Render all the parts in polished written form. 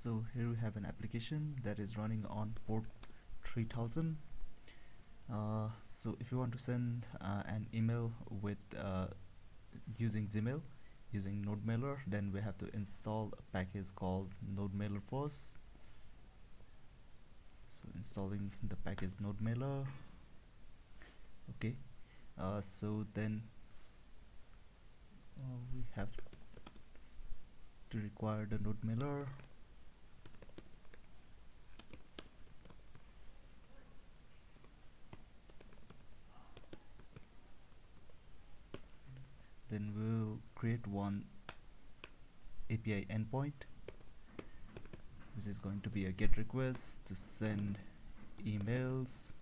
So here we have an application that is running on port 3000. So if you want to send an email with using Gmail using NodeMailer, then we have to install a package called NodeMailer first. So installing the package NodeMailer. Okay. So then we have to require the NodeMailer. Then we'll create one API endpoint, which is going to be a GET request to send emails,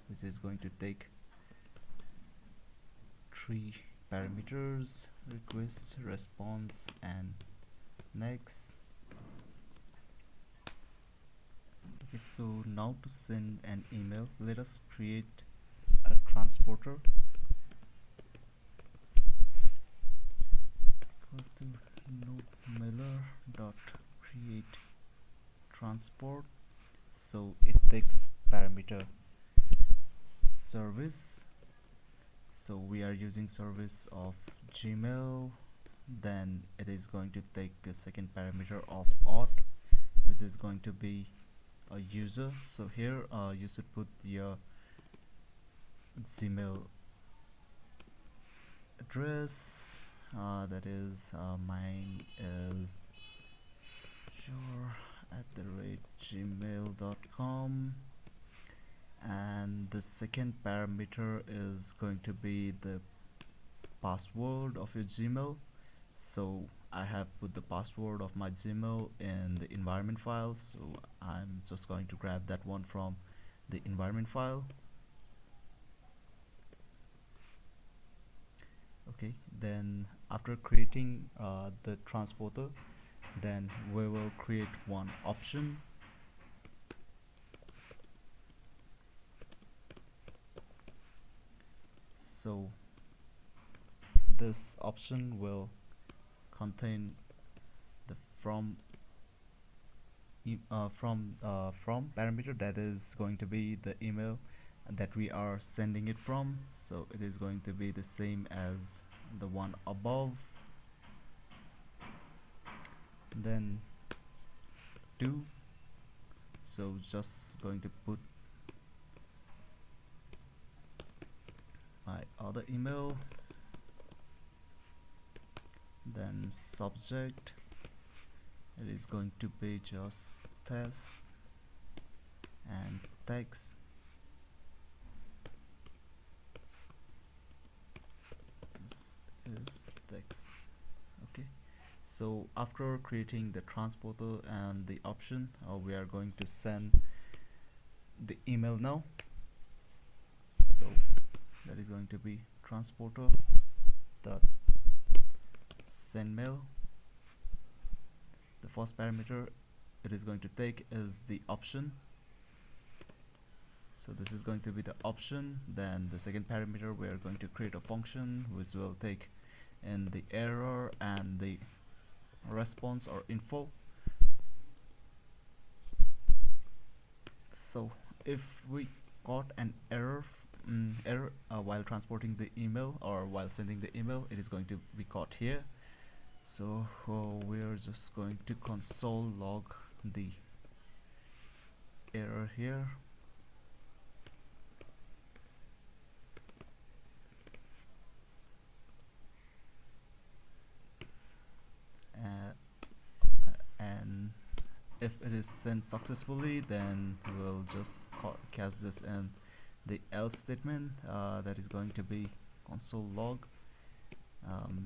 which is going to take 3 parameters: request, response, and next. Okay, so now to send an email, let us create a transporter equal to NodeMailer.create transport. So it takes parameter service. So we are using service of Gmail. Then it is going to take a second parameter of auth, which is going to be a user. So here you should put your Gmail address. That is mine is sure@gmail.com, and the second parameter is going to be the password of your Gmail. So I have put the password of my Gmail in the environment file, so I'm just going to grab that one from the environment file. Okay, then after creating the transporter, then we will create one option. So this option will contain the from parameter, that is going to be the email that we are sending it from. So it is going to be the same as the one above. Then do, so just going to put my other email, then subject, it is going to be just test, and text this is text. Okay, so after creating the transporter and the option, we are going to send the email now. So that is going to be transporter dot send mail. The first parameter it is going to take is the option, so this is going to be the option. Then the second parameter, we are going to create a function which will take in the error and the response or info. So if we caught an error while transporting the email or while sending the email, it is going to be caught here. So we're just going to console log the error here. And if it is sent successfully, then we'll just cast this in the else statement, that is going to be console log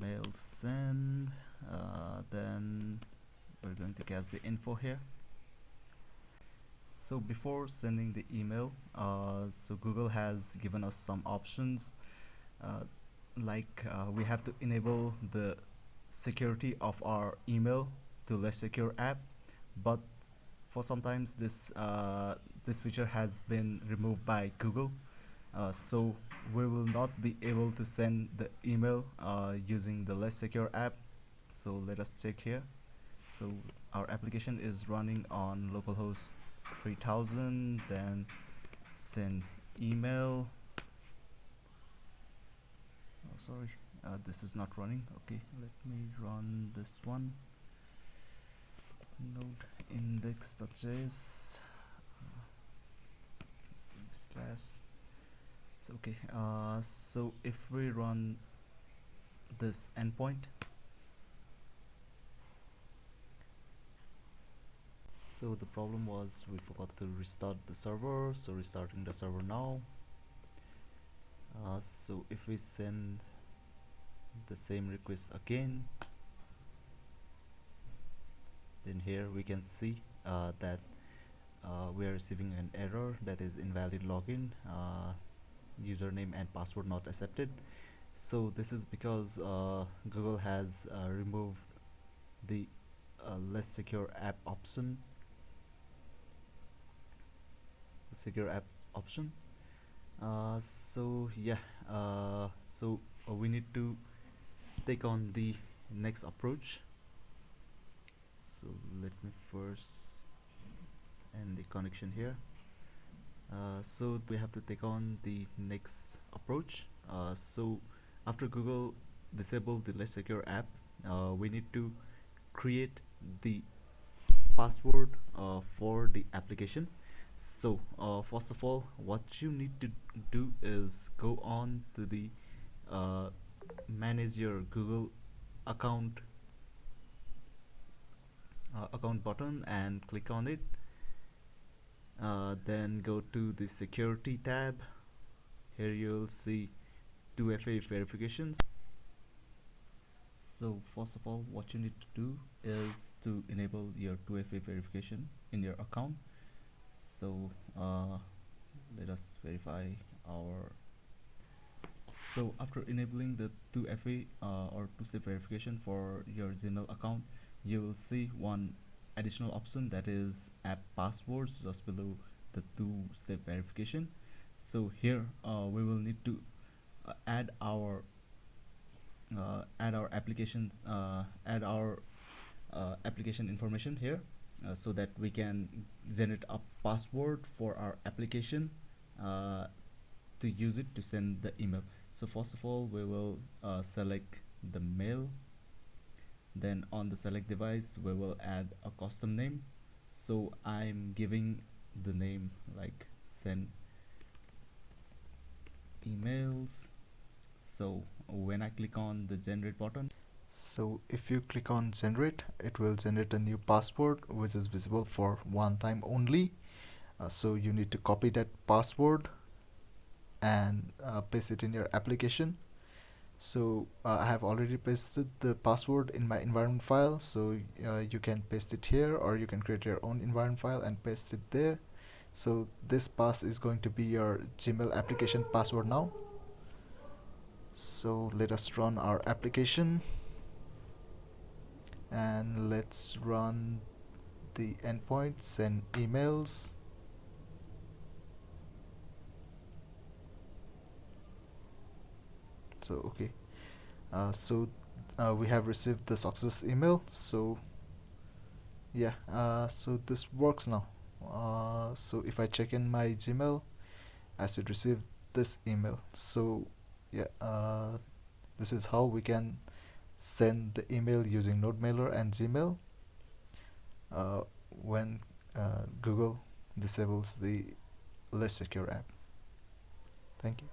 mail send. Then we're going to cast the info here. So before sending the email, so Google has given us some options, like we have to enable the security of our email to less secure app, but for sometimes this feature has been removed by Google, so we will not be able to send the email using the less secure app. So let us check here. So our application is running on localhost 3000, then send email. Oh, sorry, this is not running. Okay, let me run this one. Node index.js slash. So okay, so if we run this endpoint, so the problem was we forgot to restart the server, so restarting the server now. So if we send the same request again, then here we can see that we are receiving an error, that is invalid login, username and password not accepted. So this is because Google has removed the less secure app option, so yeah, we need to take on the next approach. So let me first end the connection here. So we have to take on the next approach. So after Google disable the less secure app, we need to create the password for the application. So first of all, what you need to do is go on to the uh, manage your Google account button and click on it. Then go to the security tab. Here you'll see 2FA verifications. So first of all, what you need to do is to enable your 2FA verification in your account. So let us verify our. So after enabling the 2FA or two-step verification for your Gmail account, you will see one additional option, that is app passwords, just below the two-step verification. So here we will need to add our application information here, so that we can generate a password for our application to use it to send the email. So first of all, we will select the mail. Then on the select device, we will add a custom name. So I'm giving the name like send emails. So when I click on the generate button, so if you click on generate, it will generate a new password which is visible for one time only. So you need to copy that password and paste it in your application. So I have already pasted the password in my environment file, so you can paste it here, or you can create your own environment file and paste it there. So this pass is going to be your Gmail application password now. So let us run our application, and let's run the endpoint, send emails. So okay, we have received the success email. So yeah, so this works now. So if I check in my Gmail, I should receive this email. So yeah, this is how we can send the email using NodeMailer and Gmail uh, when Google disables the less secure app. Thank you.